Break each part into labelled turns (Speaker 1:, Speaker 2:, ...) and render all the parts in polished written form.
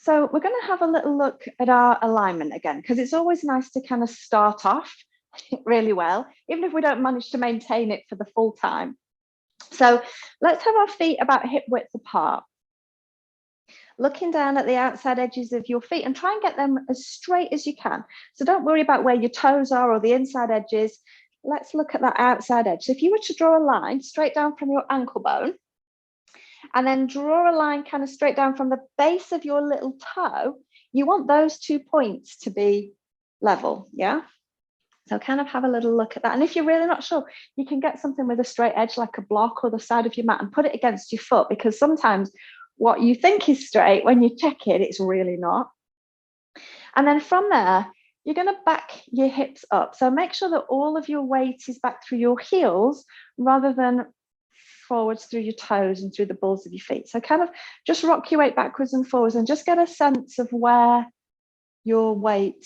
Speaker 1: So we're going to have a little look at our alignment again, because it's always nice to kind of start off really well, even if we don't manage to maintain it for the full time. So let's have our feet about hip width apart. Looking down at the outside edges of your feet and try and get them as straight as you can. So don't worry about where your toes are or the inside edges. Let's look at that outside edge. So if you were to draw a line straight down from your ankle bone, and then draw a line kind of straight down from the base of your little toe, you want those 2 points to be level, yeah? So kind of have a little look at that. And if you're really not sure, you can get something with a straight edge like a block or the side of your mat and put it against your foot, because sometimes what you think is straight, when you check it, it's really not. And then from there, you're going to back your hips up. So make sure that all of your weight is back through your heels rather than forwards through your toes and through the balls of your feet. So kind of just rock your weight backwards and forwards and just get a sense of where your weight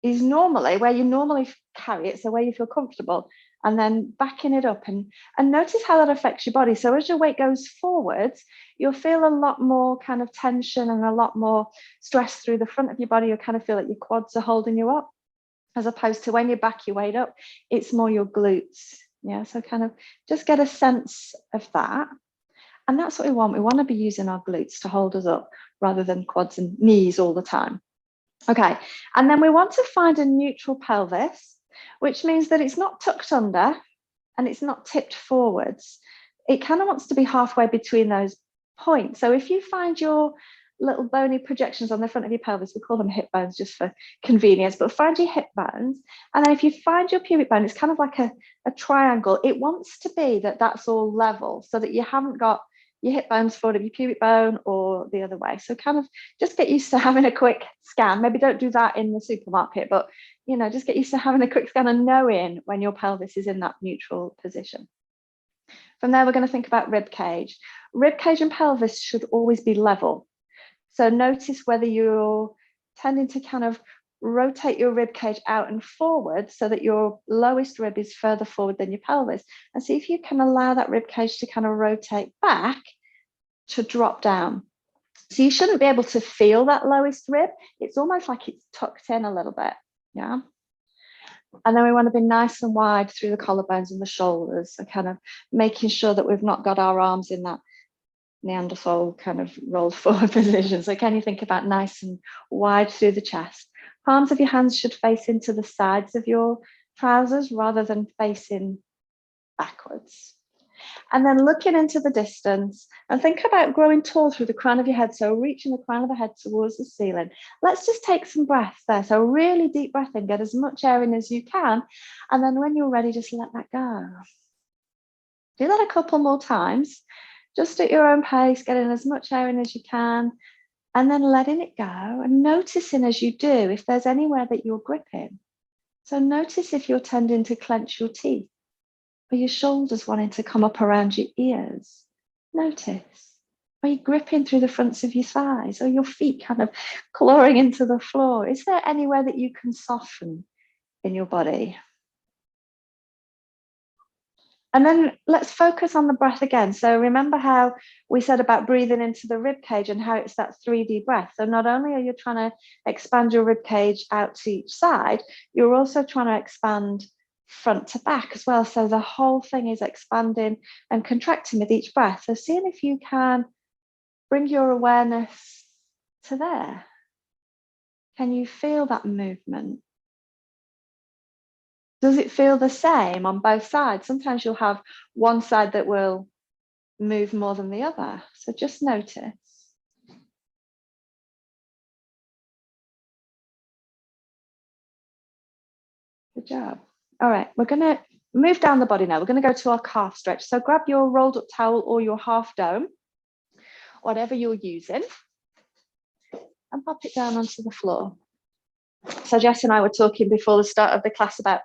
Speaker 1: is normally, where you normally carry it, so where you feel comfortable, and then backing it up and notice how that affects your body. So as your weight goes forwards, you'll feel a lot more kind of tension and a lot more stress through the front of your body. You'll kind of feel like your quads are holding you up, as opposed to when you back your weight up, it's more your glutes. Yeah, so kind of just get a sense of that. And that's what we want. We want to be using our glutes to hold us up rather than quads and knees all the time. Okay, and then we want to find a neutral pelvis, which means that it's not tucked under and it's not tipped forwards. It kind of wants to be halfway between those points. So if you find your little bony projections on the front of your pelvis, we call them hip bones just for convenience, but find your hip bones. And then if you find your pubic bone, it's kind of like a triangle. It wants to be that that's all level so that you haven't got your hip bones forward of your pubic bone or the other way. So kind of just get used to having a quick scan. Maybe don't do that in the supermarket, but you know, just get used to having a quick scan and knowing when your pelvis is in that neutral position. From there, we're going to think about rib cage. Rib cage and pelvis should always be level. So notice whether you're tending to kind of rotate your rib cage out and forward so that your lowest rib is further forward than your pelvis, and see if you can allow that rib cage to kind of rotate back to drop down. So you shouldn't be able to feel that lowest rib. It's almost like it's tucked in a little bit, yeah? And then we want to be nice and wide through the collarbones and the shoulders, so kind of making sure that we've not got our arms in that Neanderthal kind of rolled forward position. So can you think about nice and wide through the chest? Palms of your hands should face into the sides of your trousers rather than facing backwards. And then looking into the distance and think about growing tall through the crown of your head. So reaching the crown of the head towards the ceiling. Let's just take some breaths there. So really deep breath in, get as much air in as you can. And then when you're ready, just let that go. Do that a couple more times. Just at your own pace, getting as much air in as you can, and then letting it go and noticing as you do if there's anywhere that you're gripping. So notice if you're tending to clench your teeth or your shoulders wanting to come up around your ears. Notice. Are you gripping through the fronts of your thighs or your feet kind of clawing into the floor? Is there anywhere that you can soften in your body? And then let's focus on the breath again. So remember how we said about breathing into the rib cage and how it's that 3D breath. So not only are you trying to expand your rib cage out to each side, you're also trying to expand front to back as well. So the whole thing is expanding and contracting with each breath. So seeing if you can bring your awareness to there. Can you feel that movement? Does it feel the same on both sides? Sometimes you'll have one side that will move more than the other. So just notice. Good job. All right, we're going to move down the body now. We're going to go to our calf stretch. So grab your rolled up towel or your half dome, whatever you're using, and pop it down onto the floor. So Jess and I were talking before the start of the class about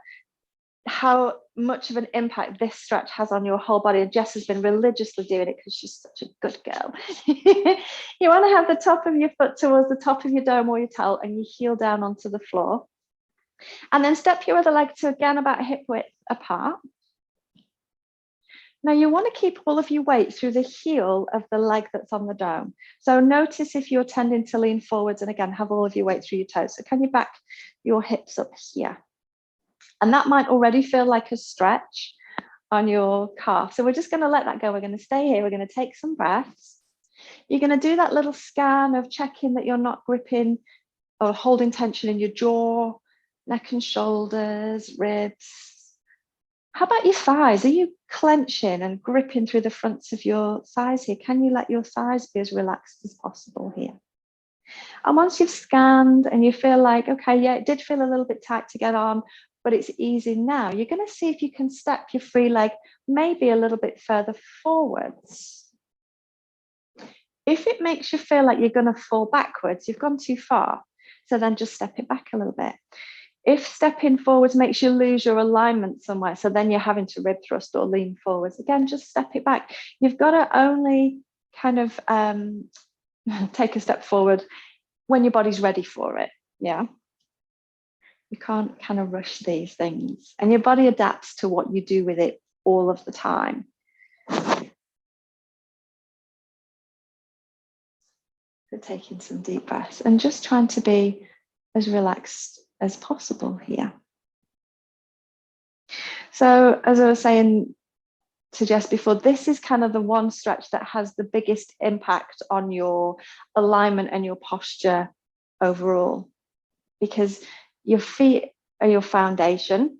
Speaker 1: how much of an impact this stretch has on your whole body, and Jess has been religiously doing it because she's such a good girl. You want to have the top of your foot towards the top of your dome or your towel and you heel down onto the floor, and then step your other leg to again about hip width apart. Now you want to keep all of your weight through the heel of the leg that's on the dome. So notice if you're tending to lean forwards, and again, have all of your weight through your toes. So can you back your hips up here? And that might already feel like a stretch on your calf. So we're just going to let that go. We're going to stay here. We're going to take some breaths. You're going to do that little scan of checking that you're not gripping or holding tension in your jaw, neck and shoulders, ribs. How about your thighs? Are you clenching and gripping through the fronts of your thighs here? Can you let your thighs be as relaxed as possible here? And once you've scanned and you feel like, okay, yeah, it did feel a little bit tight to get on, but it's easy now, you're going to see if you can step your free leg maybe a little bit further forwards. If it makes you feel like you're going to fall backwards, you've gone too far. So then just step it back a little bit. If stepping forwards makes you lose your alignment somewhere, so then you're having to rib thrust or lean forwards, again, just step it back. You've got to only kind of take a step forward when your body's ready for it. Yeah. You can't kind of rush these things, and your body adapts to what you do with it all of the time. So taking some deep breaths and just trying to be as relaxed as possible here. So as I was saying to Jess before, this is kind of the one stretch that has the biggest impact on your alignment and your posture overall, because your feet are your foundation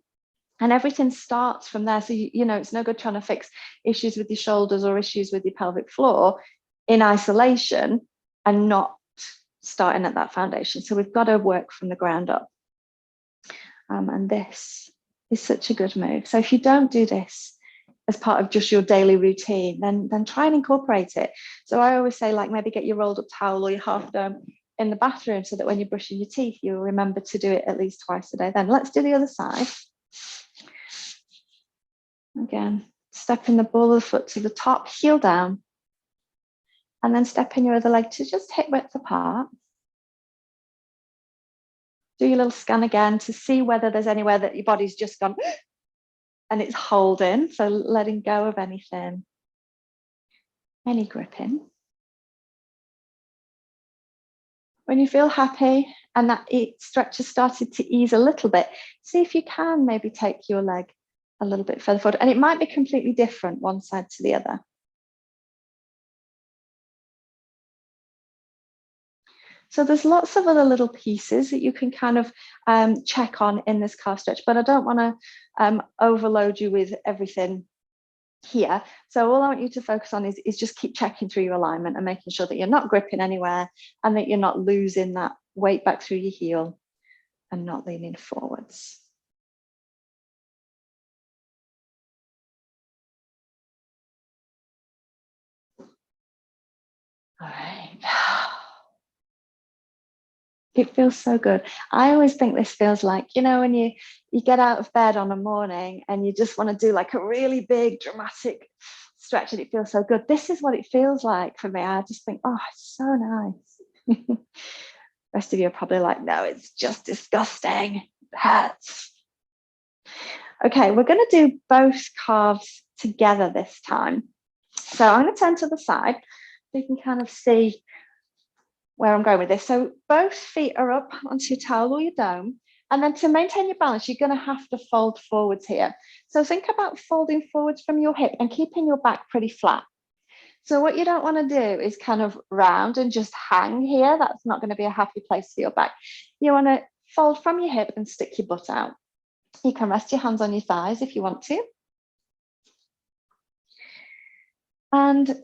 Speaker 1: and everything starts from there. So, you know, it's no good trying to fix issues with your shoulders or issues with your pelvic floor in isolation and not starting at that foundation. So we've got to work from the ground up. And this is such a good move. So if you don't do this as part of just your daily routine, then try and incorporate it. So I always say, like, maybe get your rolled up towel or your half dome in the bathroom so that when you're brushing your teeth, you'll remember to do it at least twice a day. Then let's do the other side. Again, stepping the ball of the foot to the top, heel down, and then stepping your other leg to just hip width apart. Do your little scan again to see whether there's anywhere that your body's just gone and it's holding. So letting go of anything, any gripping. When you feel happy and that stretch has started to ease a little bit, see if you can maybe take your leg a little bit further forward. And it might be completely different one side to the other. So there's lots of other little pieces that you can kind of check on in this calf stretch, but I don't want to overload you with everything here. So all I want you to focus on is just keep checking through your alignment and making sure that you're not gripping anywhere and that you're not losing that weight back through your heel and not leaning forwards. All right. It feels so good. I always think this feels like, you know, when you get out of bed on a morning and you just want to do like a really big dramatic stretch and it feels so good. This is what it feels like for me. I just think, oh, it's so nice. Rest of you are probably like, no, it's just disgusting. It hurts. Okay, we're going to do both calves together this time. So I'm going to turn to the side so you can kind of see where I'm going with this. So both feet are up onto your towel or your dome. And then to maintain your balance, you're going to have to fold forwards here. So think about folding forwards from your hip and keeping your back pretty flat. So what you don't want to do is kind of round and just hang here. That's not going to be a happy place for your back. You want to fold from your hip and stick your butt out. You can rest your hands on your thighs if you want to. And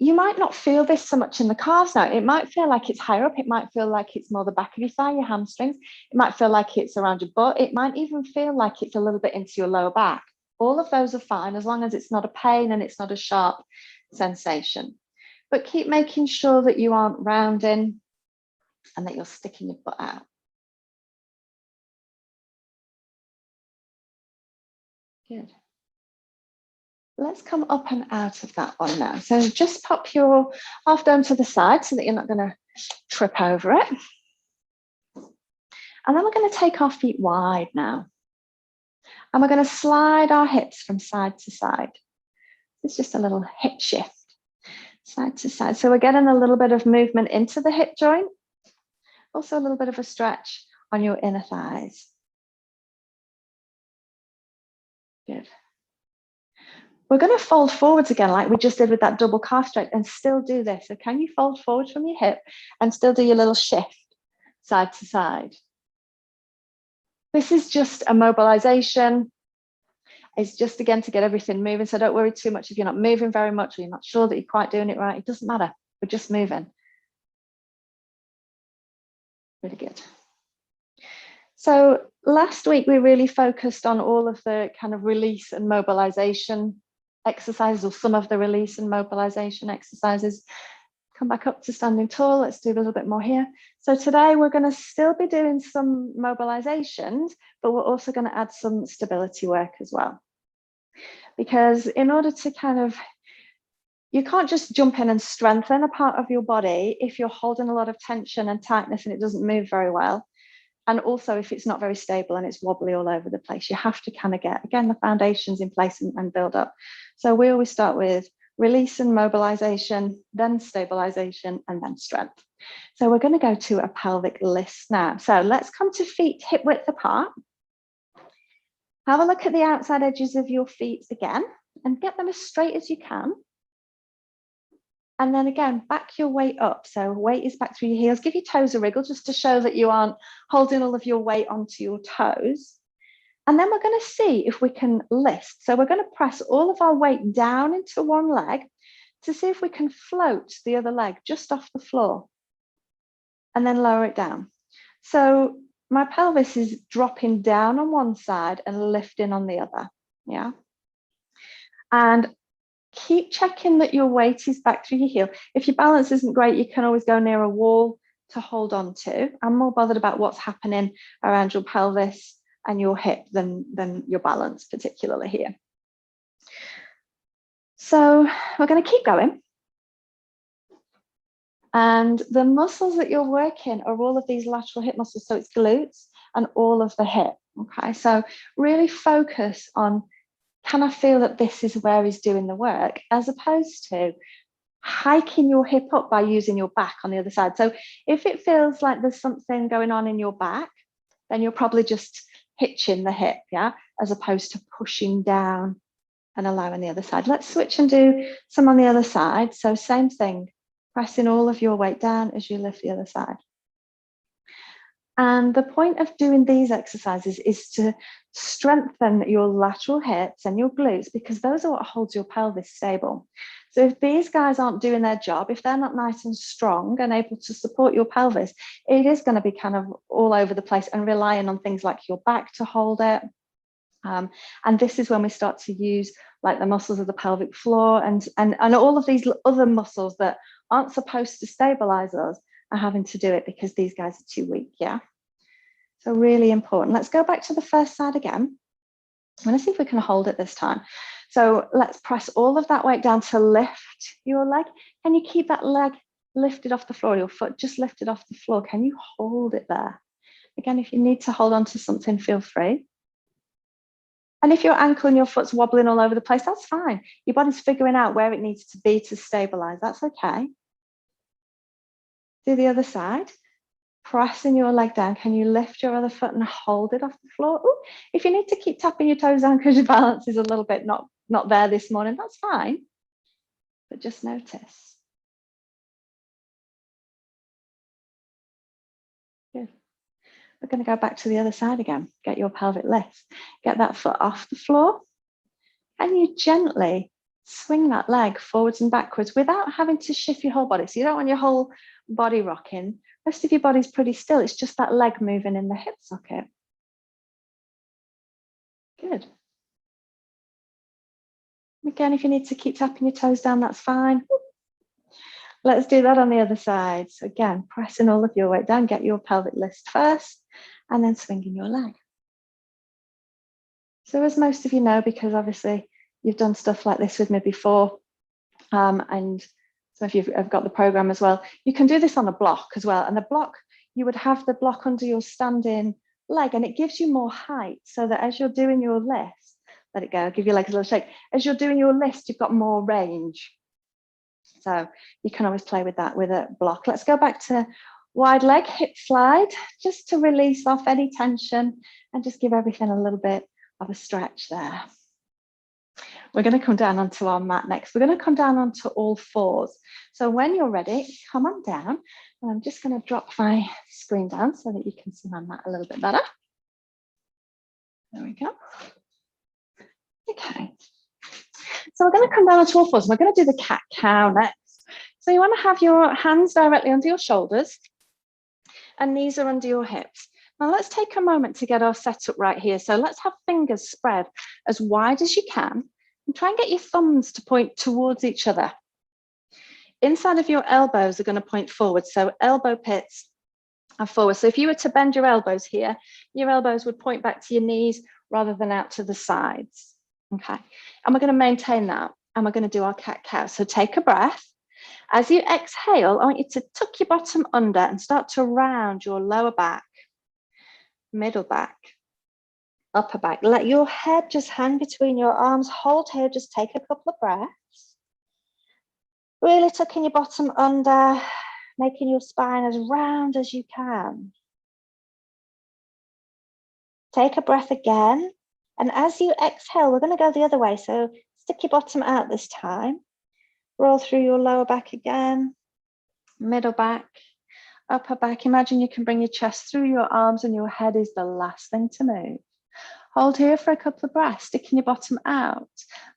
Speaker 1: you might not feel this so much in the calves now. It might feel like it's higher up. It might feel like it's more the back of your thigh, your hamstrings. It might feel like it's around your butt. It might even feel like it's a little bit into your lower back. All of those are fine as long as it's not a pain and it's not a sharp sensation. But keep making sure that you aren't rounding and that you're sticking your butt out. Good. Let's come up and out of that one now. So just pop your half dome to the side so that you're not going to trip over it. And then we're going to take our feet wide now. And we're going to slide our hips from side to side. It's just a little hip shift, side to side. So we're getting a little bit of movement into the hip joint. Also a little bit of a stretch on your inner thighs. Good. We're going to fold forwards again like we just did with that double calf stretch and still do this. So can you fold forward from your hip and still do your little shift side to side? This is just a mobilization. It's just, again, to get everything moving. So don't worry too much if you're not moving very much or you're not sure that you're quite doing it right. It doesn't matter. We're just moving. Really good. So last week, we really focused on all of the kind of release and mobilization exercises, or some of the release and mobilization exercises. Come back up to standing tall. Let's do a little bit more here. So today we're going to still be doing some mobilizations, but we're also going to add some stability work as well. Because in order to kind of, you can't just jump in and strengthen a part of your body if you're holding a lot of tension and tightness and it doesn't move very well. And also if it's not very stable and it's wobbly all over the place, you have to kind of get, again, the foundations in place and build up. So we always start with release and mobilization, then stabilization, and then strength. So we're going to go to a pelvic lift now. So let's come to feet hip width apart. Have a look at the outside edges of your feet again and get them as straight as you can. And then again, back your weight up. So weight is back through your heels. Give your toes a wriggle just to show that you aren't holding all of your weight onto your toes. And then we're going to see if we can lift. So we're going to press all of our weight down into one leg to see if we can float the other leg just off the floor and then lower it down. So my pelvis is dropping down on one side and lifting on the other. Yeah. And keep checking that your weight is back through your heel. If your balance isn't great, you can always go near a wall to hold on to. I'm more bothered about what's happening around your pelvis and your hip than your balance, particularly here. So we're going to keep going. And the muscles that you're working are all of these lateral hip muscles. So it's glutes and all of the hip. Okay, so really focus on, can I feel that this is where he's doing the work, as opposed to hiking your hip up by using your back on the other side. So if it feels like there's something going on in your back, then you're probably just hitching the hip, yeah, as opposed to pushing down and allowing the other side. Let's switch and do some on the other side. So same thing, pressing all of your weight down as you lift the other side. And the point of doing these exercises is to strengthen your lateral hips and your glutes, because those are what holds your pelvis stable. So if these guys aren't doing their job, if they're not nice and strong and able to support your pelvis, it is going to be kind of all over the place and relying on things like your back to hold it. And this is when we start to use like the muscles of the pelvic floor and all of these other muscles that aren't supposed to stabilize us are having to do it because these guys are too weak. Yeah. So really important. Let's go back to the first side again. I'm going to see if we can hold it this time. So let's press all of that weight down to lift your leg. Can you keep that leg lifted off the floor, your foot just lifted off the floor? Can you hold it there? Again, if you need to hold on to something, feel free. And if your ankle and your foot's wobbling all over the place, that's fine. Your body's figuring out where it needs to be to stabilize. That's okay. Do the other side. Pressing your leg down. Can you lift your other foot and hold it off the floor? Ooh, if you need to keep tapping your toes down because your balance is a little bit not there this morning, that's fine. But just notice. Good. We're going to go back to the other side again. Get your pelvic lift. Get that foot off the floor. And you gently swing that leg forwards and backwards without having to shift your whole body. So you don't want your whole body rocking. Rest of your body's pretty still. It's just that leg moving in the hip socket. Good. Again, if you need to keep tapping your toes down, that's fine. Let's do that on the other side. So again, pressing all of your weight down, get your pelvic lift first, and then swinging your leg. So as most of you know, because obviously you've done stuff like this with me before, and some of you have got the program as well, you can do this on a block as well. And the block, you would have the block under your standing leg, and it gives you more height so that as you're doing your lift, let it go, give your legs a little shake. As you're doing your list, you've got more range. So you can always play with that with a block. Let's go back to wide leg, hip slide, just to release off any tension and just give everything a little bit of a stretch there. We're going to come down onto our mat next. We're going to come down onto all fours. So when you're ready, come on down. And I'm just going to drop my screen down so that you can see my mat a little bit better. There we go. Okay. So we're going to come down onto all fours. We're going to do the cat-cow next. So you want to have your hands directly under your shoulders and knees are under your hips. Now let's take a moment to get our setup right here. So let's have fingers spread as wide as you can and try and get your thumbs to point towards each other. Inside of your elbows are going to point forward. So elbow pits are forward. So if you were to bend your elbows here, your elbows would point back to your knees rather than out to the sides. Okay. And we're going to maintain that. And we're going to do our cat-cow. So take a breath. As you exhale, I want you to tuck your bottom under and start to round your lower back, middle back, upper back. Let your head just hang between your arms. Hold here, just take a couple of breaths. Really tucking your bottom under, making your spine as round as you can. Take a breath again. And as you exhale, we're going to go the other way. So stick your bottom out this time. Roll through your lower back again, middle back, upper back. Imagine you can bring your chest through your arms and your head is the last thing to move. Hold here for a couple of breaths, sticking your bottom out,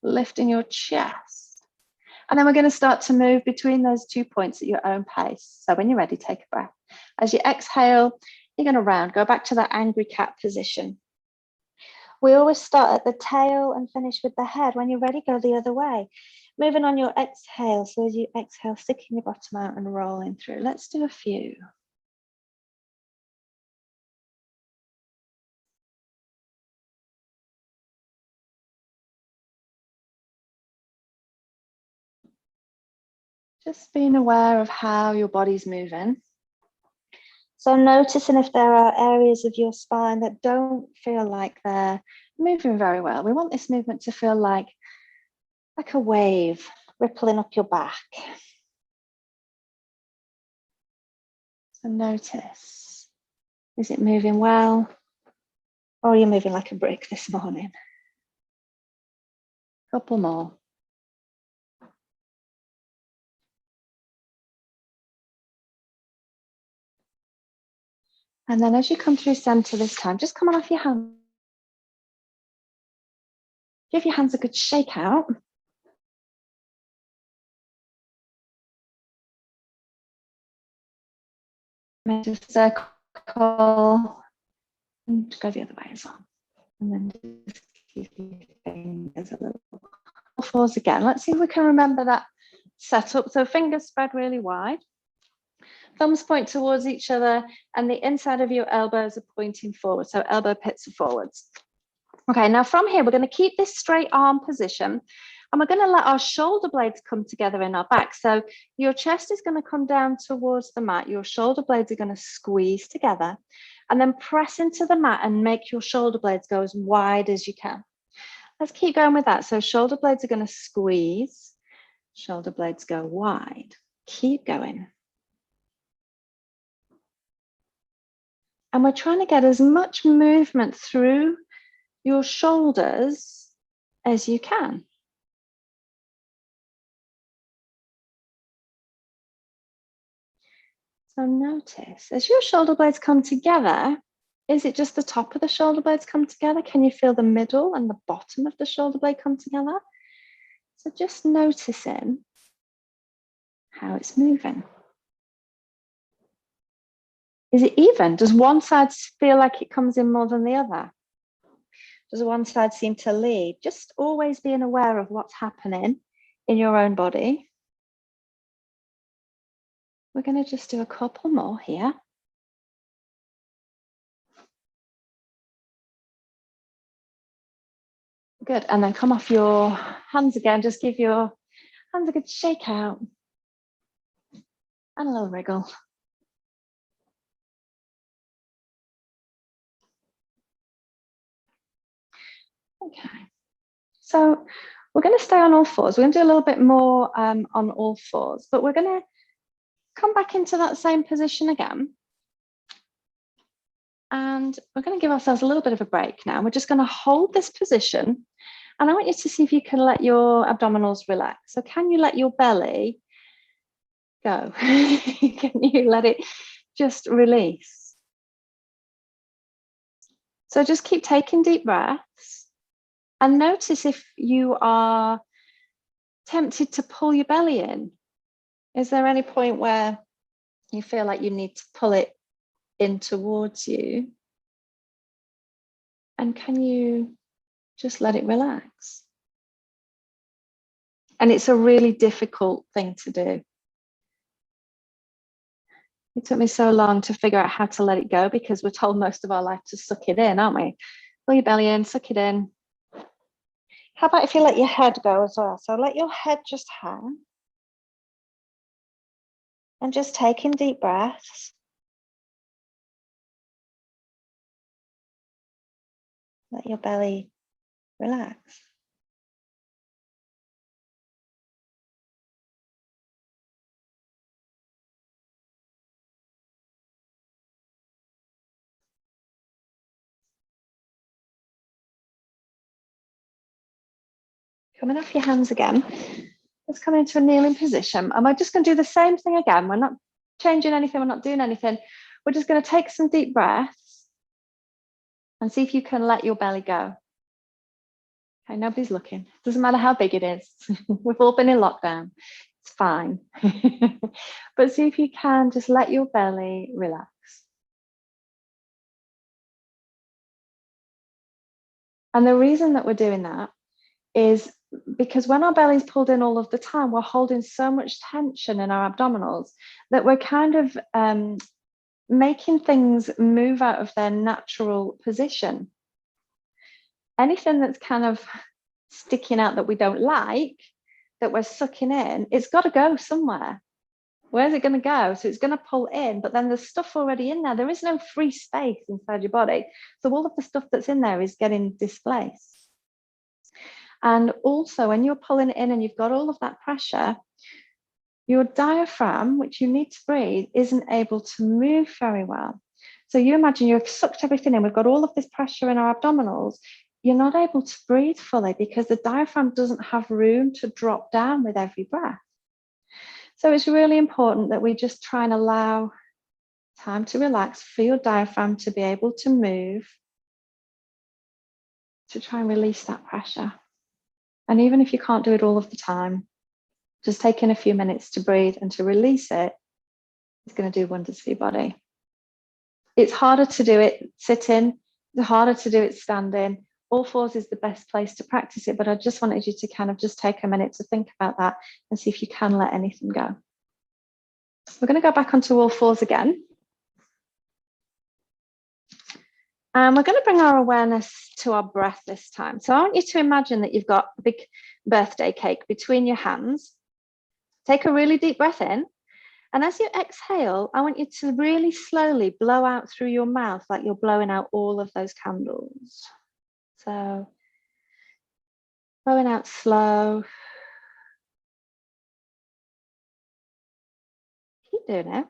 Speaker 1: lifting your chest. And then we're going to start to move between those 2 points at your own pace. So when you're ready, take a breath. As you exhale, you're going to round, go back to that angry cat position. We always start at the tail and finish with the head. When you're ready, go the other way. Moving on your exhale. So as you exhale, sticking your bottom out and rolling through. Let's do a few. Just being aware of how your body's moving. So noticing if there are areas of your spine that don't feel like they're moving very well. We want this movement to feel like a wave rippling up your back. So notice, is it moving well? Or are you moving like a brick this morning? Couple more. And then as you come through center this time, just come on off your hands. Give your hands a good shake out. Make a circle and go the other way as well. And then just keep your fingers a little. Fours again. Let's see if we can remember that setup. So fingers spread really wide. Thumbs point towards each other and the inside of your elbows are pointing forward. So elbow pits are forwards. Okay, now from here, we're going to keep this straight arm position and we're going to let our shoulder blades come together in our back. So your chest is going to come down towards the mat. Your shoulder blades are going to squeeze together and then press into the mat and make your shoulder blades go as wide as you can. Let's keep going with that. So shoulder blades are going to squeeze, shoulder blades go wide. Keep going. And we're trying to get as much movement through your shoulders as you can. So notice, as your shoulder blades come together, is it just the top of the shoulder blades come together? Can you feel the middle and the bottom of the shoulder blade come together? So just noticing how it's moving. Is it even? Does one side feel like it comes in more than the other? Does one side seem to lead? Just always being aware of what's happening in your own body. We're going to just do a couple more here. Good, and then come off your hands again. Just give your hands a good shake out. And a little wriggle. Okay. So we're going to stay on all fours. We're going to do a little bit more on all fours, but we're going to come back into that same position again. And we're going to give ourselves a little bit of a break now. We're just going to hold this position. And I want you to see if you can let your abdominals relax. So can you let your belly go? Can you let it just release? So just keep taking deep breaths and notice if you are tempted to pull your belly in. Is there any point where you feel like you need to pull it in towards you? And can you just let it relax? And it's a really difficult thing to do. It took me so long to figure out how to let it go because we're told most of our life to suck it in, aren't we? Pull your belly in, suck it in. How about if you let your head go as well? So let your head just hang. And just taking deep breaths. Let your belly relax. Coming off your hands again. Let's come into a kneeling position. And we're just going to do the same thing again. We're not changing anything. We're not doing anything. We're just going to take some deep breaths and see if you can let your belly go. Okay, nobody's looking. Doesn't matter how big it is. We've all been in lockdown. It's fine. But see if you can just let your belly relax. And the reason that we're doing that is because when our belly's pulled in all of the time, we're holding so much tension in our abdominals that we're kind of making things move out of their natural position. Anything that's kind of sticking out that we don't like, that we're sucking in, it's got to go somewhere. Where's it going to go? So it's going to pull in, but then there's stuff already in there. There is no free space inside your body. So all of the stuff that's in there is getting displaced. And also when you're pulling it in and you've got all of that pressure, your diaphragm, which you need to breathe, isn't able to move very well. So you imagine you've sucked everything in. We've got all of this pressure in our abdominals. You're not able to breathe fully because the diaphragm doesn't have room to drop down with every breath. So it's really important that we just try and allow time to relax for your diaphragm to be able to move, to try and release that pressure. And even if you can't do it all of the time, just taking a few minutes to breathe and to release it is going to do wonders for your body. It's harder to do it sitting, it's harder to do it standing. All fours is the best place to practice it, but I just wanted you to kind of just take a minute to think about that and see if you can let anything go. We're going to go back onto all fours again. And we're going to bring our awareness to our breath this time. So I want you to imagine that you've got a big birthday cake between your hands. Take a really deep breath in. And as you exhale, I want you to really slowly blow out through your mouth like you're blowing out all of those candles. So blowing out slow. Keep doing it.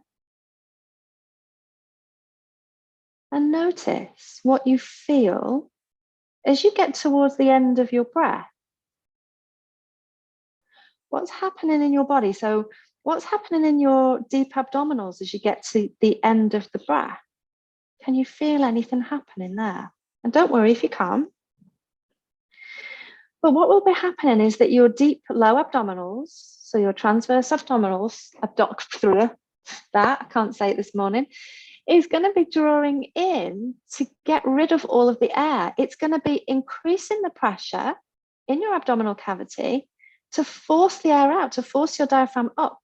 Speaker 1: And notice what you feel as you get towards the end of your breath. What's happening in your body? So what's happening in your deep abdominals as you get to the end of the breath? Can you feel anything happening there? And don't worry if you can't. But what will be happening is that your deep low abdominals, so your transverse abdominals, I can't say it this morning, is going to be drawing in to get rid of all of the air. It's going to be increasing the pressure in your abdominal cavity to force the air out, to force your diaphragm up,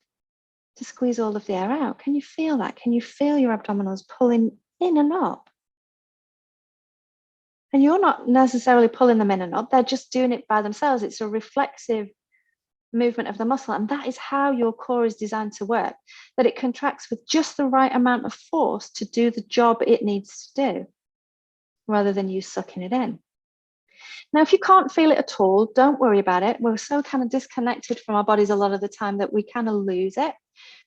Speaker 1: to squeeze all of the air out. Can you feel that? Can you feel your abdominals pulling in and up? And you're not necessarily pulling them in and up, they're just doing it by themselves. It's a reflexive movement of the muscle. And that is how your core is designed to work, that it contracts with just the right amount of force to do the job it needs to do, rather than you sucking it in. Now, if you can't feel it at all, don't worry about it. We're so kind of disconnected from our bodies a lot of the time that we kind of lose it.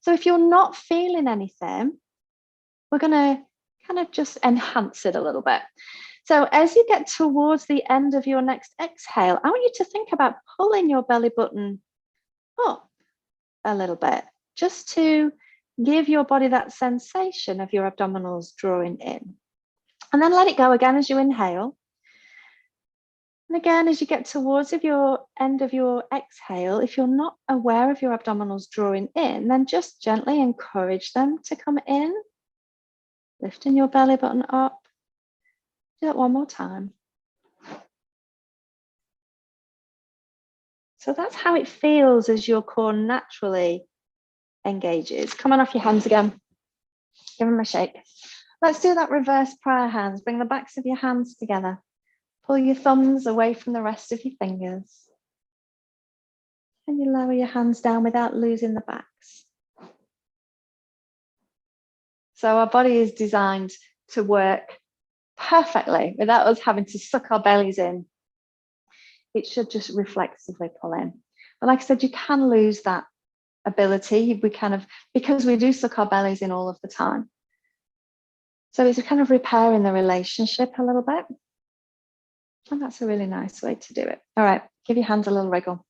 Speaker 1: So if you're not feeling anything, we're going to kind of just enhance it a little bit. So as you get towards the end of your next exhale, I want you to think about pulling your belly button up a little bit, just to give your body that sensation of your abdominals drawing in. And then let it go again as you inhale. And again, as you get towards your end of your exhale, if you're not aware of your abdominals drawing in, then just gently encourage them to come in, lifting your belly button up. Do that one more time. So that's how it feels as your core naturally engages. Come on off your hands again. Give them a shake. Let's do that reverse prayer hands. Bring the backs of your hands together. Pull your thumbs away from the rest of your fingers. And you lower your hands down without losing the backs. So our body is designed to work perfectly without us having to suck our bellies in. It should just reflexively pull in. But like I said, you can lose that ability. Because we do suck our bellies in all of the time. So it's kind of repairing the relationship a little bit. And that's a really nice way to do it. All right, give your hands a little wriggle.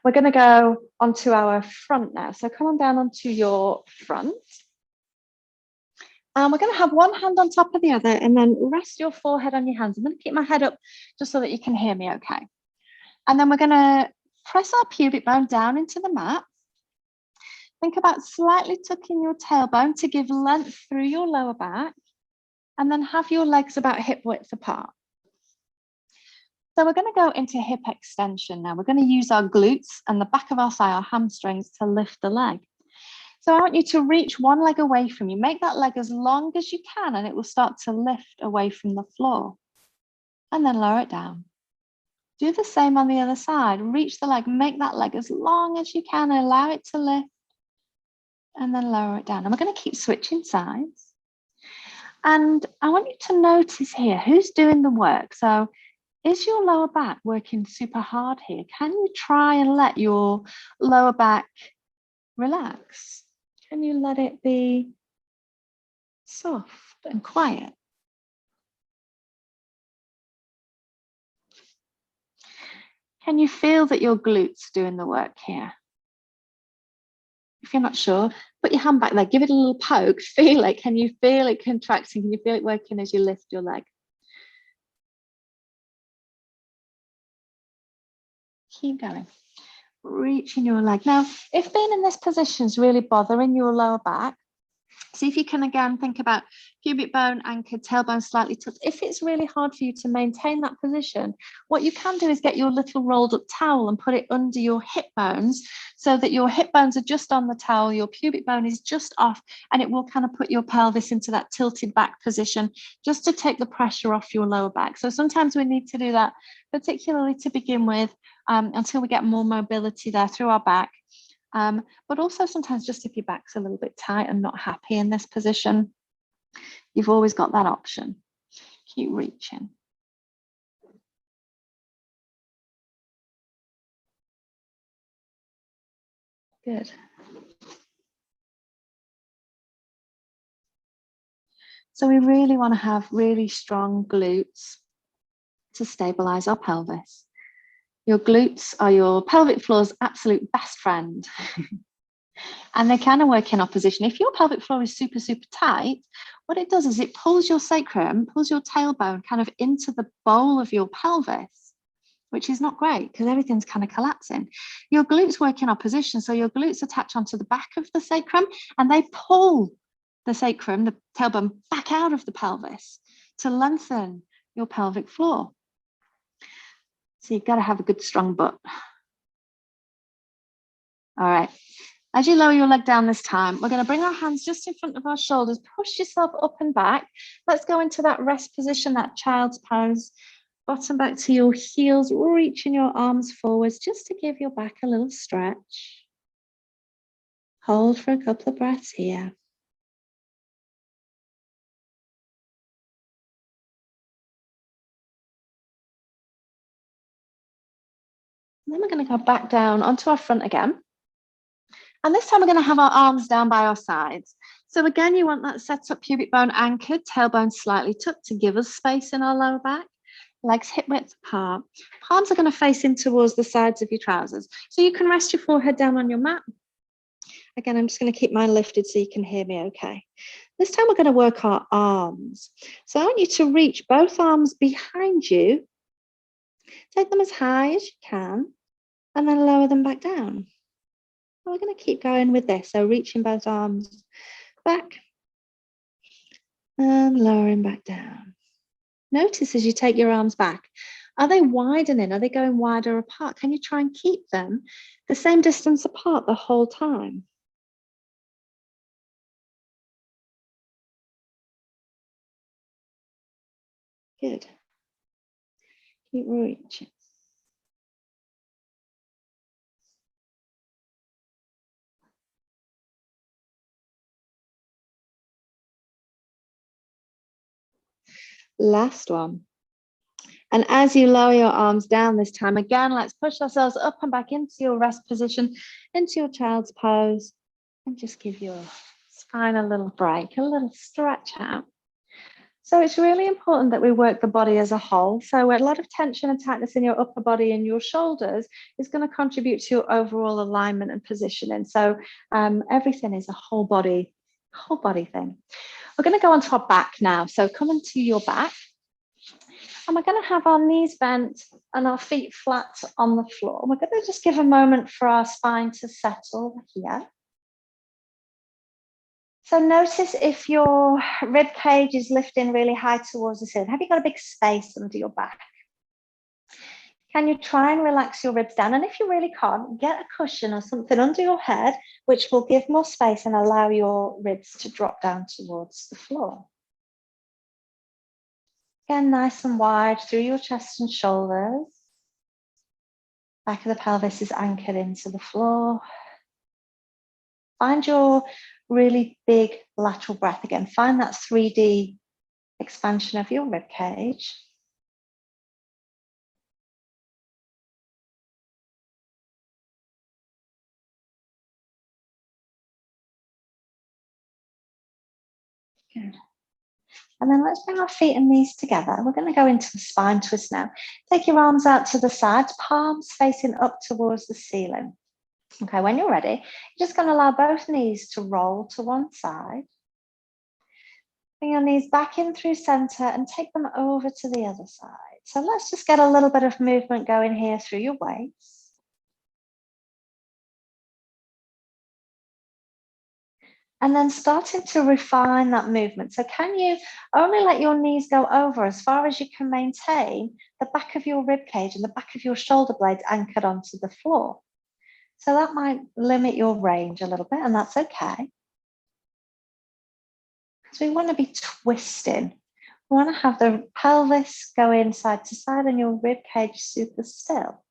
Speaker 1: We're going to go onto our front now. So come on down onto your front. And we're going to have one hand on top of the other and then rest your forehead on your hands. I'm going to keep my head up just so that you can hear me okay. And then we're going to press our pubic bone down into the mat. Think about slightly tucking your tailbone to give length through your lower back. And then have your legs about hip width apart. So we're going to go into hip extension now. We're going to use our glutes and the back of our thigh, our hamstrings, to lift the leg. So I want you to reach one leg away from you. Make that leg as long as you can and it will start to lift away from the floor. And then lower it down. Do the same on the other side. Reach the leg, make that leg as long as you can, allow it to lift. And then lower it down. And we're going to keep switching sides. And I want you to notice here, who's doing the work? So is your lower back working super hard here? Can you try and let your lower back relax? Can you let it be soft and quiet? Can you feel that your glutes are doing the work here? If you're not sure, put your hand back there, give it a little poke, feel it. Can you feel it contracting? Can you feel it working as you lift your leg? Keep going. Reaching your leg. Now, if being in this position is really bothering your lower back, see if you can again think about pubic bone anchored, tailbone slightly tucked. If it's really hard for you to maintain that position, what you can do is get your little rolled up towel and put it under your hip bones so that your hip bones are just on the towel, your pubic bone is just off, and it will kind of put your pelvis into that tilted back position just to take the pressure off your lower back. So sometimes we need to do that, particularly to begin with, until we get more mobility there through our back. But also sometimes just if your back's a little bit tight and not happy in this position, you've always got that option. Keep reaching. Good. So we really want to have really strong glutes to stabilize our pelvis. Your glutes are your pelvic floor's absolute best friend. And they kind of work in opposition. If your pelvic floor is super, super tight, what it does is it pulls your sacrum, pulls your tailbone kind of into the bowl of your pelvis, which is not great because everything's kind of collapsing. Your glutes work in opposition. So your glutes attach onto the back of the sacrum and they pull the sacrum, the tailbone, back out of the pelvis to lengthen your pelvic floor. So you've got to have a good strong butt. All right. As you lower your leg down this time, we're going to bring our hands just in front of our shoulders. Push yourself up and back. Let's go into that rest position, that child's pose. Bottom back to your heels, reaching your arms forwards just to give your back a little stretch. Hold for a couple of breaths here. then we're going to go back down onto our front again. And this time we're going to have our arms down by our sides. So again, you want that set up pubic bone anchored, tailbone slightly tucked to give us space in our lower back. Legs hip width apart. Palms are going to face in towards the sides of your trousers. So you can rest your forehead down on your mat. Again, I'm just going to keep mine lifted so you can hear me okay. This time we're going to work our arms. So I want you to reach both arms behind you. Take them as high as you can and then lower them back down. We're going to keep going with this. So reaching both arms back and lowering back down. Notice as you take your arms back, are they widening? Are they going wider apart? Can you try and keep them the same distance apart the whole time? Good. Keep reaching. Last one. And as you lower your arms down this time, again, let's push ourselves up and back into your rest position, into your child's pose, and just give your spine a little break, a little stretch out. So it's really important that we work the body as a whole. So a lot of tension and tightness in your upper body and your shoulders is going to contribute to your overall alignment and positioning. So everything is a whole body thing. We're going to go onto our back now. So come into your back. And we're going to have our knees bent and our feet flat on the floor. We're going to just give a moment for our spine to settle here. So notice if your rib cage is lifting really high towards the ceiling. Have you got a big space under your back? Can you try and relax your ribs down? And if you really can't, get a cushion or something under your head, which will give more space and allow your ribs to drop down towards the floor. Again, nice and wide through your chest and shoulders. Back of the pelvis is anchored into the floor. Find your really big lateral breath again. Find that 3D expansion of your rib cage. Good. And then let's bring our feet and knees together. We're going to go into the spine twist now. Take your arms out to the sides, palms facing up towards the ceiling. Okay, when you're ready, you're just going to allow both knees to roll to one side. Bring your knees back in through center and take them over to the other side. So let's just get a little bit of movement going here through your weights. And then starting to refine that movement. So can you only let your knees go over as far as you can maintain the back of your rib cage and the back of your shoulder blades anchored onto the floor? So that might limit your range a little bit, and that's okay. Because we want to be twisting. We want to have the pelvis go in side to side and your rib cage super still.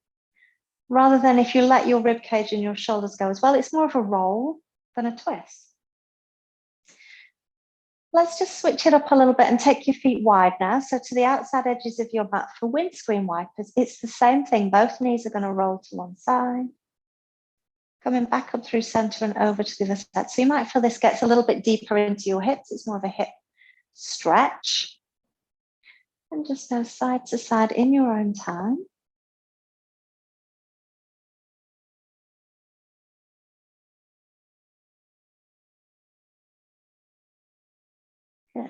Speaker 1: Rather than if you let your rib cage and your shoulders go as well, it's more of a roll than a twist. Let's just switch it up a little bit and take your feet wide now. So to the outside edges of your mat for windscreen wipers, it's the same thing. Both knees are going to roll to one side. Coming back up through center and over to the other side. So you might feel this gets a little bit deeper into your hips. It's more of a hip stretch. And just go side to side in your own time. Good.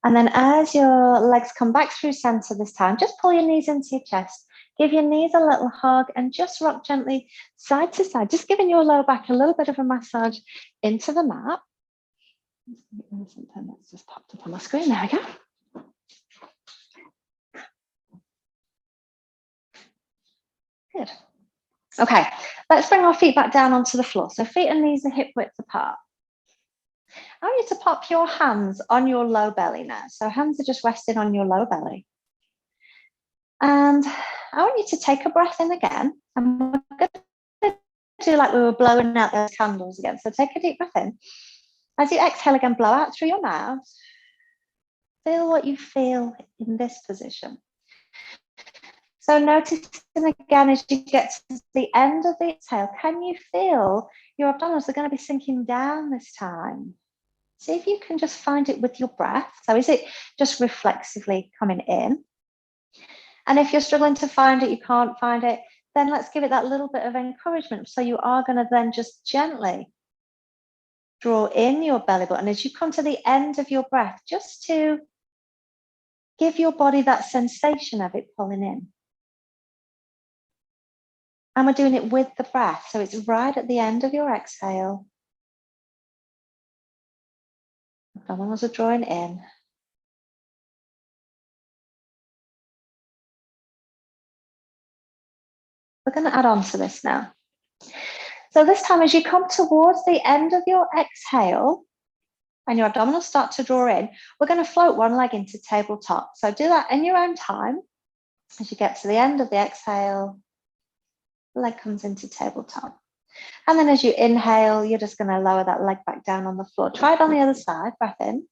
Speaker 1: And then as your legs come back through center this time, just pull your knees into your chest. Give your knees a little hug and just rock gently side to side, just giving your lower back a little bit of a massage into the mat. Something that's just popped up on my screen. There we go. Good. Okay, let's bring our feet back down onto the floor. So feet and knees are hip width apart. I want you to pop your hands on your low belly now. So hands are just resting on your low belly. And I want you to take a breath in again. And we're going to do like we were blowing out those candles again. So take a deep breath in. As you exhale again, blow out through your mouth. Feel what you feel in this position. So noticing again as you get to the end of the exhale, can you feel your abdominals are going to be sinking down this time? See if you can just find it with your breath. So is it just reflexively coming in? And if you're struggling to find it, you can't find it, then let's give it that little bit of encouragement. So you are going to then just gently draw in your belly button as you come to the end of your breath, just to give your body that sensation of it pulling in. And we're doing it with the breath. So it's right at the end of your exhale. Abdominals are drawing in. We're going to add on to this now. So this time, as you come towards the end of your exhale and your abdominals start to draw in, we're going to float one leg into tabletop. So do that in your own time. As you get to the end of the exhale, the leg comes into tabletop. And then as you inhale, you're just going to lower that leg back down on the floor. Try it on the other side, breath in.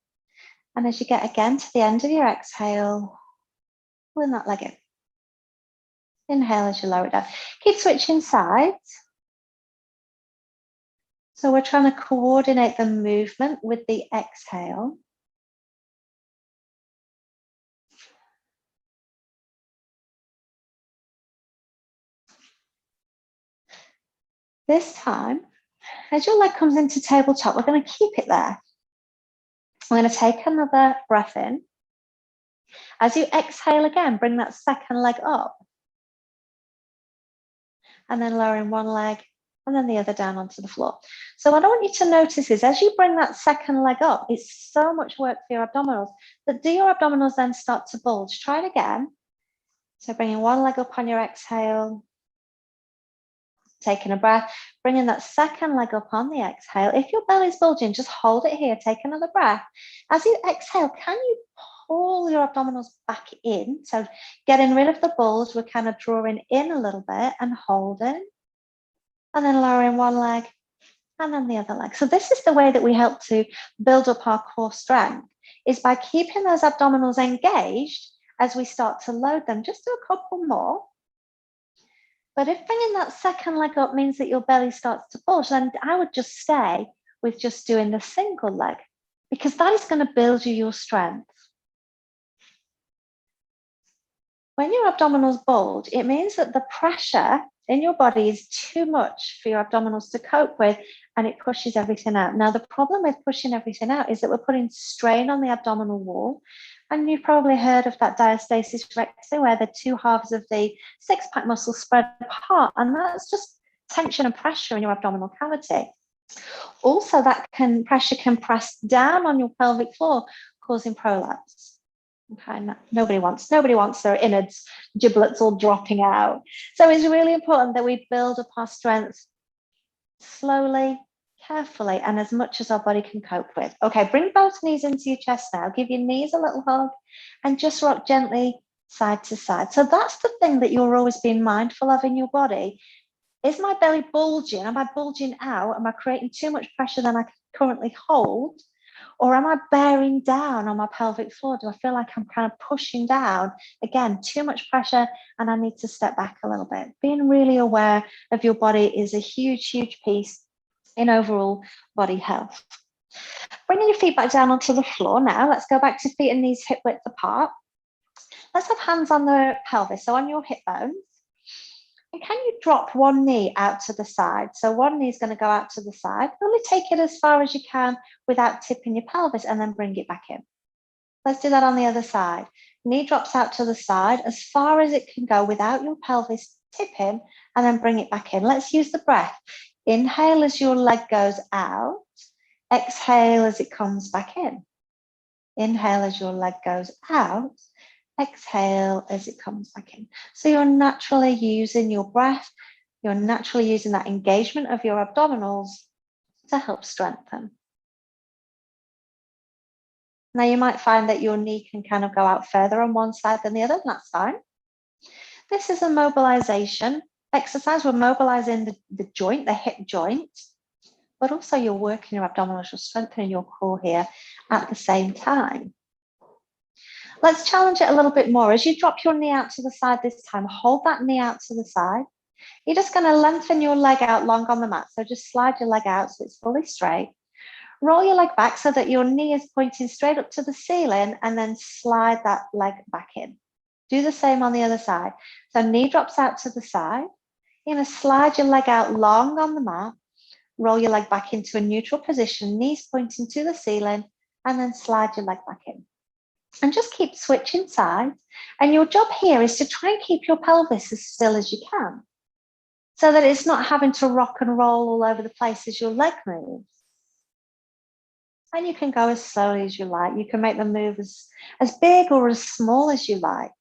Speaker 1: And as you get again to the end of your exhale, pulling that leg in. Inhale as you lower it down. Keep switching sides. So we're trying to coordinate the movement with the exhale. This time, as your leg comes into tabletop, we're going to keep it there. We're going to take another breath in. As you exhale again, bring that second leg up. And then lowering one leg and then the other down onto the floor. So what I want you to notice is as you bring that second leg up, it's so much work for your abdominals, but do your abdominals then start to bulge? Try it again. So bringing one leg up on your exhale, taking a breath, bringing that second leg up on the exhale. If your belly's bulging, just hold it here, take another breath. As you exhale, can you pull your abdominals back in? So getting rid of the bulge, we're kind of drawing in a little bit and holding. And then lowering one leg and then the other leg. So this is the way that we help to build up our core strength, is by keeping those abdominals engaged as we start to load them. Just do a couple more. But if bringing that second leg up means that your belly starts to bulge, then I would just stay with just doing the single leg, because that is going to build you your strength. When your abdominals bulge, it means that the pressure in your body is too much for your abdominals to cope with, and it pushes everything out. Now, the problem with pushing everything out is that we're putting strain on the abdominal wall. And you've probably heard of that diastasis recti, where the two halves of the six-pack muscle spread apart, and that's just tension and pressure in your abdominal cavity. Also, that pressure can press down on your pelvic floor, causing prolapse. Okay, nobody wants their innards, giblets all dropping out. So it's really important that we build up our strength slowly, carefully, and as much as our body can cope with. Okay, bring both knees into your chest now. Give your knees a little hug and just rock gently side to side. So that's the thing that you're always being mindful of in your body. Is my belly bulging? Am I bulging out? Am I creating too much pressure than I can currently hold? Or am I bearing down on my pelvic floor? Do I feel like I'm kind of pushing down? Again, too much pressure and I need to step back a little bit. Being really aware of your body is a huge, huge piece in overall body health. Bringing your feet back down onto the floor now. Let's go back to feet and knees hip width apart. Let's have hands on the pelvis, so on your hip bones. And can you drop one knee out to the side? So one knee is going to go out to the side. Only take it as far as you can without tipping your pelvis, and then bring it back in. Let's do that on the other side. Knee drops out to the side as far as it can go without your pelvis tipping, and then bring it back in. Let's use the breath. Inhale as your leg goes out. Exhale as it comes back in. Inhale as your leg goes out. Exhale as it comes back in. So you're naturally using your breath, you're naturally using that engagement of your abdominals to help strengthen. Now you might find that your knee can kind of go out further on one side than the other, and that's fine. This is a mobilization exercise. We're mobilizing the joint, the hip joint, but also you're working your abdominals, you're strengthening your core here at the same time. Let's challenge it a little bit more. As you drop your knee out to the side this time, hold that knee out to the side. You're just going to lengthen your leg out long on the mat. So just slide your leg out so it's fully straight. Roll your leg back so that your knee is pointing straight up to the ceiling, and then slide that leg back in. Do the same on the other side. So knee drops out to the side. You're going to slide your leg out long on the mat. Roll your leg back into a neutral position, knees pointing to the ceiling, and then slide your leg back in. And just keep switching sides. And your job here is to try and keep your pelvis as still as you can, so that it's not having to rock and roll all over the place as your leg moves. And you can go as slowly as you like. You can make them move as big or as small as you like.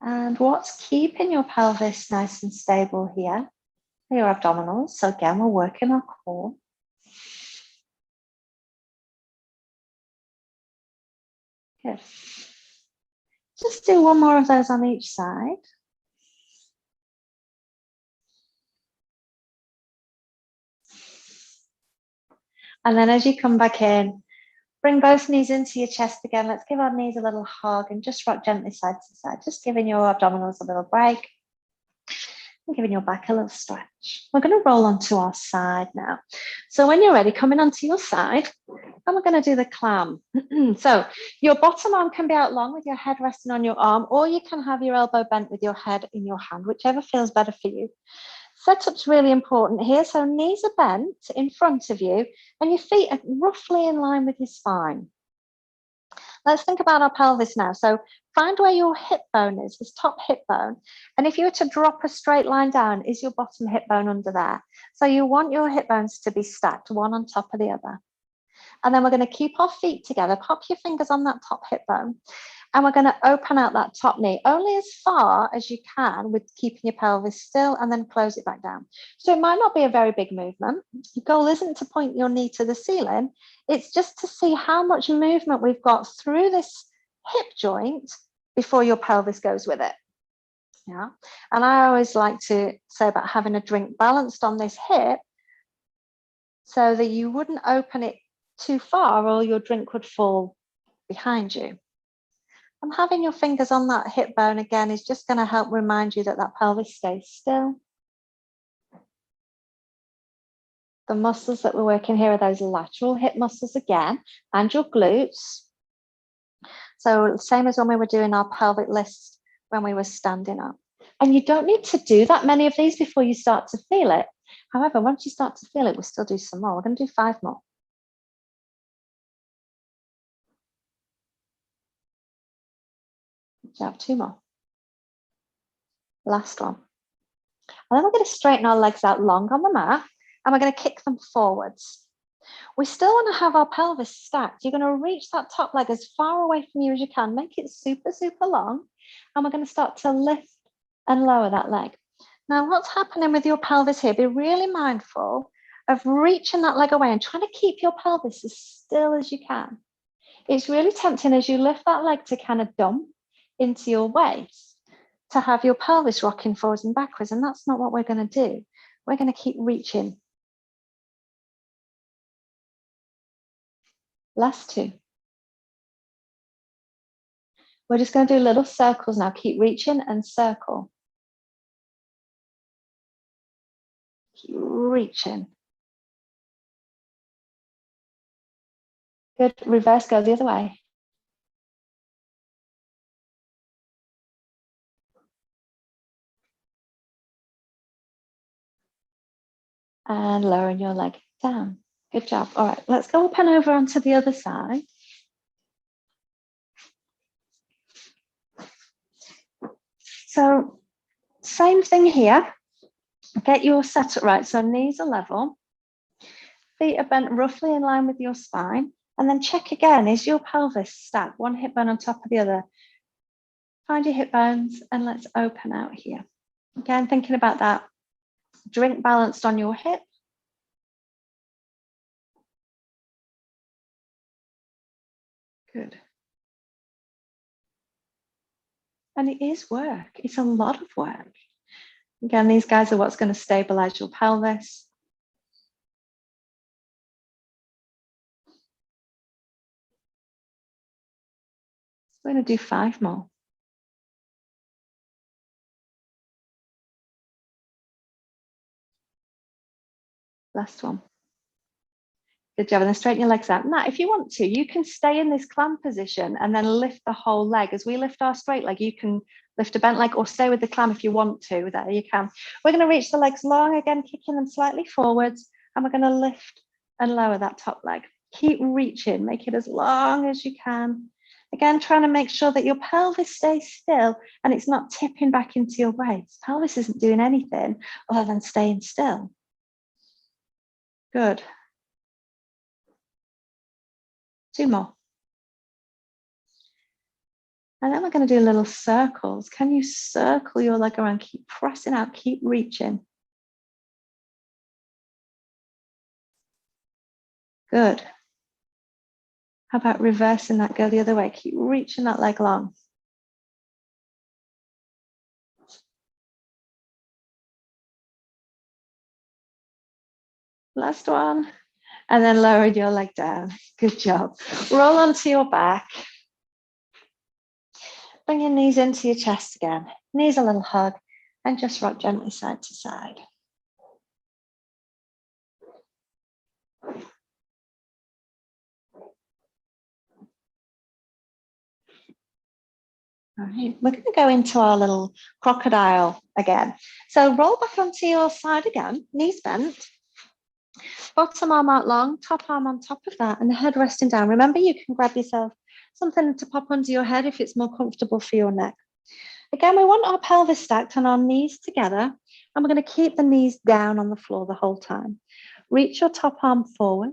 Speaker 1: And what's keeping your pelvis nice and stable here are your abdominals. So again, we're working our core. Good. Just do one more of those on each side. And then as you come back in, bring both knees into your chest again. Let's give our knees a little hug and just rock gently side to side, just giving your abdominals a little break and giving your back a little stretch. We're going to roll onto our side now. So when you're ready, coming onto your side, and we're going to do the clam. So your bottom arm can be out long with your head resting on your arm, or you can have your elbow bent with your head in your hand, whichever feels better for you. Setup's really important here. So knees are bent in front of you and your feet are roughly in line with your spine. Let's think about our pelvis now. So find where your hip bone is, this top hip bone. And if you were to drop a straight line down, is your bottom hip bone under there? So you want your hip bones to be stacked, one on top of the other. And then we're going to keep our feet together. Pop your fingers on that top hip bone. And we're going to open out that top knee only as far as you can with keeping your pelvis still, and then close it back down. So it might not be a very big movement. The goal isn't to point your knee to the ceiling. It's just to see how much movement we've got through this hip joint before your pelvis goes with it. Yeah. And I always like to say about having a drink balanced on this hip so that you wouldn't open it too far or your drink would fall behind you. And having your fingers on that hip bone again is just going to help remind you that that pelvis stays still. The muscles that we're working here are those lateral hip muscles again, and your glutes. So same as when we were doing our pelvic list when we were standing up. And you don't need to do that many of these before you start to feel it. However, once you start to feel it, we'll still do some more. We're going to do 5 more. Good job, 2 more. Last one. And then we're going to straighten our legs out long on the mat, and we're going to kick them forwards. We still want to have our pelvis stacked. You're going to reach that top leg as far away from you as you can. Make it super, super long. And we're going to start to lift and lower that leg. Now, what's happening with your pelvis here? Be really mindful of reaching that leg away and trying to keep your pelvis as still as you can. It's really tempting as you lift that leg to kind of dump into your waist to have your pelvis rocking forwards and backwards. And that's not what we're going to do. We're going to keep reaching. Last 2. We're just going to do little circles now. Keep reaching and circle. Keep reaching. Good. Reverse, go the other way. And lowering your leg down. Good job. All right, let's go up and over onto the other side. So same thing here. Get your setup right. So knees are level. Feet are bent roughly in line with your spine. And then check again, is your pelvis stacked? One hip bone on top of the other. Find your hip bones and let's open out here. Again, thinking about that drink balanced on your hip. Good. And it is work. It's a lot of work. Again, these guys are what's going to stabilize your pelvis. We're going to do 5 more. Last one. Good job. And then straighten your legs out. Now, if you want to, you can stay in this clam position and then lift the whole leg. As we lift our straight leg, you can lift a bent leg or stay with the clam if you want to. There you can. We're going to reach the legs long again, kicking them slightly forwards. And we're going to lift and lower that top leg. Keep reaching. Make it as long as you can. Again, trying to make sure that your pelvis stays still and it's not tipping back into your waist. Pelvis isn't doing anything other than staying still. Good. 2 more. And then we're going to do little circles. Can you circle your leg around? Keep pressing out, keep reaching. Good. How about reversing that, go the other way? Keep reaching that leg long. Last one. And then lower your leg down. Good job. Roll onto your back. Bring your knees into your chest again. Knees a little hug and just rock gently side to side. All right, we're going to go into our little crocodile again. So roll back onto your side again, knees bent. Bottom arm out long, top arm on top of that, and the head resting down. Remember, you can grab yourself something to pop under your head if it's more comfortable for your neck. Again, we want our pelvis stacked and our knees together, and we're going to keep the knees down on the floor the whole time. Reach your top arm forward.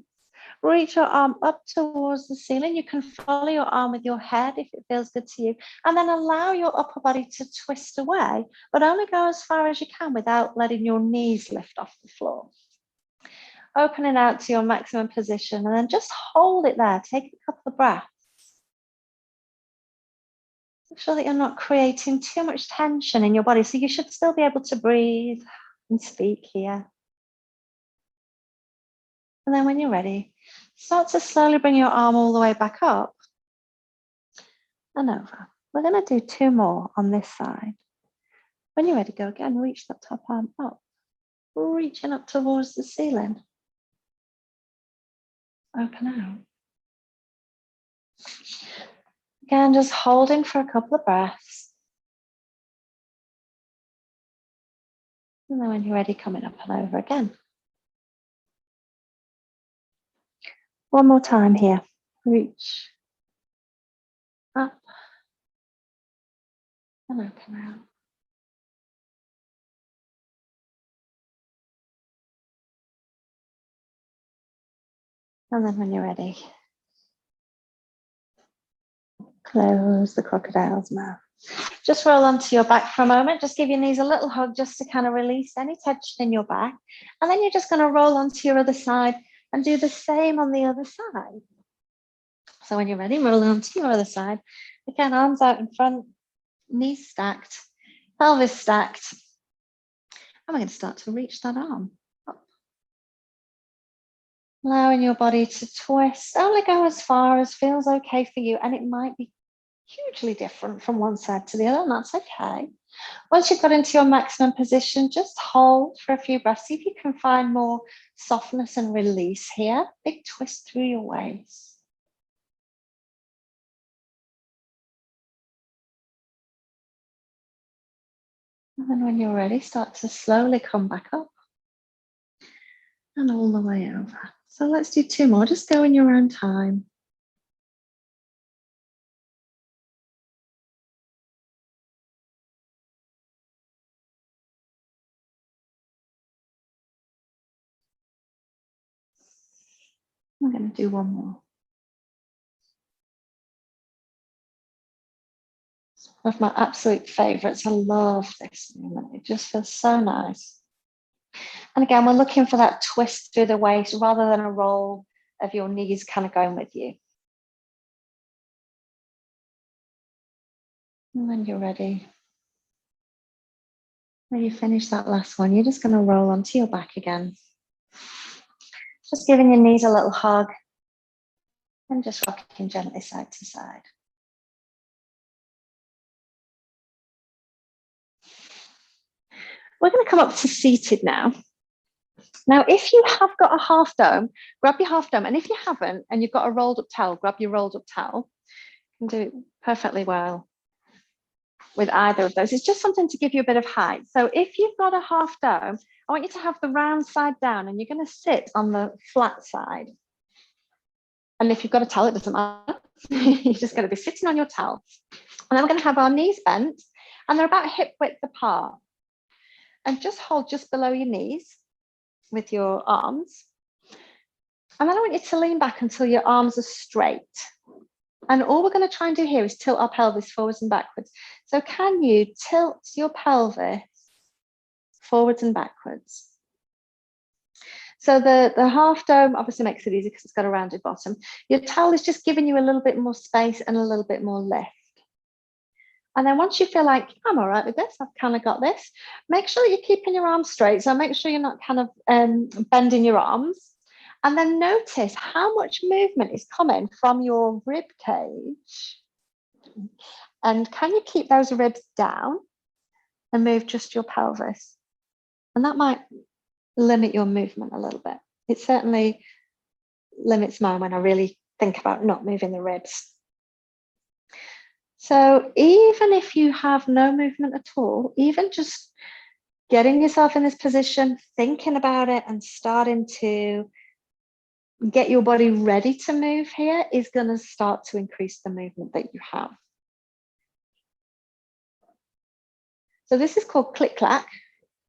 Speaker 1: Reach your arm up towards the ceiling. You can follow your arm with your head if it feels good to you, and then allow your upper body to twist away, but only go as far as you can without letting your knees lift off the floor. Opening out to your maximum position, and then just hold it there. Take a couple of breaths. Make sure that you're not creating too much tension in your body, so you should still be able to breathe and speak here. And then when you're ready, start to slowly bring your arm all the way back up and over. We're going to do 2 more on this side. When you're ready, go again, reach that top arm up, reaching up towards the ceiling. Open out. Again, just holding for a couple of breaths. And then when you're ready, coming up and over again. One more time here. Reach up and open out. And then when you're ready, close the crocodile's mouth. Just roll onto your back for a moment. Just give your knees a little hug just to kind of release any tension in your back. And then you're just going to roll onto your other side and do the same on the other side. So when you're ready, roll onto your other side. Again, arms out in front, knees stacked, pelvis stacked. And we're going to start to reach that arm up. Allowing your body to twist. Only go as far as feels okay for you. And it might be hugely different from one side to the other, and that's okay. Once you've got into your maximum position, just hold for a few breaths. See if you can find more softness and release here. Big twist through your waist. And then when you're ready, start to slowly come back up and all the way over. So let's do 2 more. Just go in your own time. I'm going to do 1 more. It's one of my absolute favorites. I love this movement. It just feels so nice. And again, we're looking for that twist through the waist rather than a roll of your knees kind of going with you. And when you're ready, when you finish that last one, you're just going to roll onto your back again. Just giving your knees a little hug and just rocking gently side to side. We're going to come up to seated now. Now, if you have got a half dome, grab your half dome. And if you haven't, and you've got a rolled up towel, grab your rolled up towel. You can do it perfectly well with either of those. It's just something to give you a bit of height. So if you've got a half dome, I want you to have the round side down and you're going to sit on the flat side. And if you've got a towel, it doesn't matter. You're just going to be sitting on your towel. And then we're going to have our knees bent and they're about hip width apart. And just hold just below your knees with your arms. And then I want you to lean back until your arms are straight. And all we're going to try and do here is tilt our pelvis forwards and backwards. So can you tilt your pelvis forwards and backwards? So the half dome obviously makes it easy because it's got a rounded bottom. Your towel is just giving you a little bit more space and a little bit more lift. And then once you feel like, I'm all right with this, I've kind of got this, make sure that you're keeping your arms straight. So make sure you're not kind of bending your arms. And then notice how much movement is coming from your rib cage. And can you keep those ribs down and move just your pelvis? And that might limit your movement a little bit. It certainly limits mine when I really think about not moving the ribs. So even if you have no movement at all, even just getting yourself in this position, thinking about it and starting to get your body ready to move here is going to start to increase the movement that you have. So this is called click clack.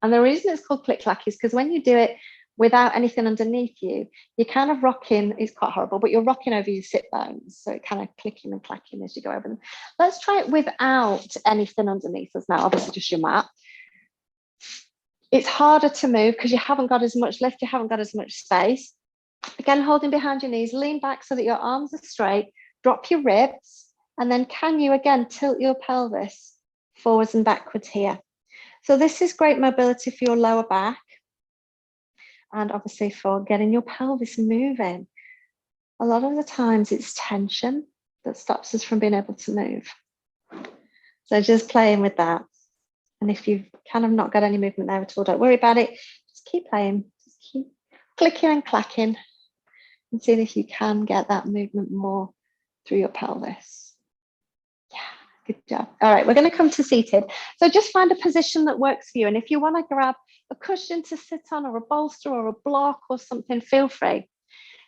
Speaker 1: And the reason it's called click clack is because when you do it without anything underneath you, you're kind of rocking, it's quite horrible, but you're rocking over your sit bones. So it kind of clicking and clacking as you go over them. Let's try it without anything underneath us now, obviously just your mat. It's harder to move because you haven't got as much lift, you haven't got as much space. Again, holding behind your knees, lean back so that your arms are straight, drop your ribs, and then can you again tilt your pelvis forwards and backwards here. So this is great mobility for your lower back and obviously for getting your pelvis moving. A lot of the times it's tension that stops us from being able to move. So just playing with that. And if you've kind of not got any movement there at all, don't worry about it. Just keep playing, just keep clicking and clacking and seeing if you can get that movement more through your pelvis. Yeah, good job. All right, we're going to come to seated. So just find a position that works for you. And if you want to grab a cushion to sit on or a bolster or a block or something, feel free.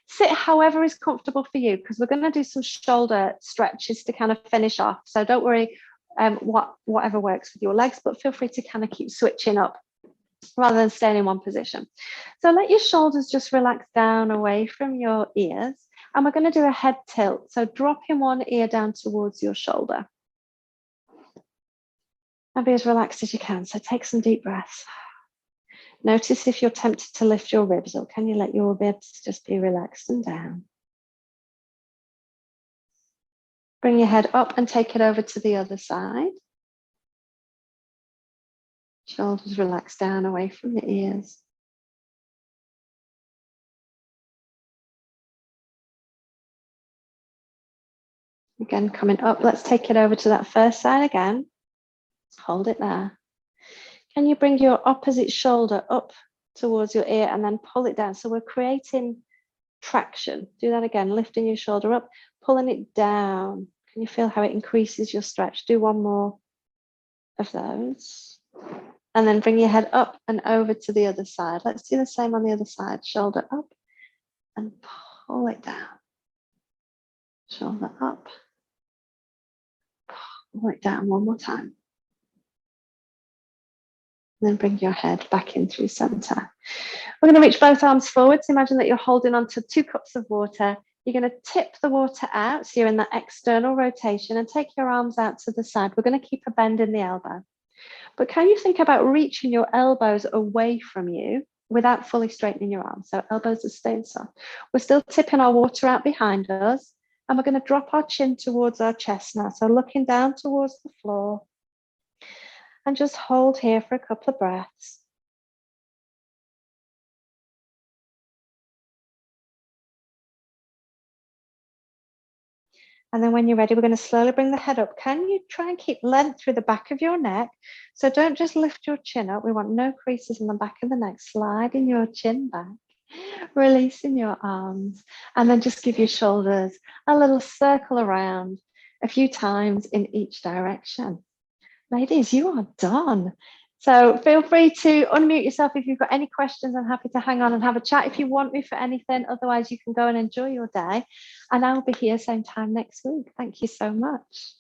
Speaker 1: Sit however is comfortable for you because we're going to do some shoulder stretches to kind of finish off. So don't worry, whatever works with your legs, but feel free to kind of keep switching up rather than staying in one position. So let your shoulders just relax down away from your ears. And we're going to do a head tilt. So dropping one ear down towards your shoulder. And be as relaxed as you can. So take some deep breaths. Notice if you're tempted to lift your ribs, or can you let your ribs just be relaxed and down? Bring your head up and take it over to the other side. Shoulders relax down away from the ears. Again, coming up, let's take it over to that first side again. Hold it there. Can you bring your opposite shoulder up towards your ear and then pull it down? So we're creating traction. Do that again, lifting your shoulder up, pulling it down. Can you feel how it increases your stretch? Do one more of those. And then bring your head up and over to the other side. Let's do the same on the other side. Shoulder up and pull it down. Shoulder up. Pull it down one more time. And then bring your head back in through center. We're going to reach both arms forwards. Imagine that you're holding on to 2 cups of water. You're going to tip the water out, so you're in that external rotation, and take your arms out to the side. We're going to keep a bend in the elbow. But can you think about reaching your elbows away from you without fully straightening your arms? So elbows are staying soft. We're still tipping our water out behind us, and we're going to drop our chin towards our chest now. So looking down towards the floor. And just hold here for a couple of breaths. And then when you're ready, we're going to slowly bring the head up. Can you try and keep length through the back of your neck? So don't just lift your chin up. We want no creases in the back of the neck. Sliding your chin back, releasing your arms, and then just give your shoulders a little circle around a few times in each direction. Ladies, you are done. So feel free to unmute yourself if you've got any questions. I'm happy to hang on and have a chat if you want me for anything. Otherwise, you can go and enjoy your day. And I'll be here same time next week. Thank you so much.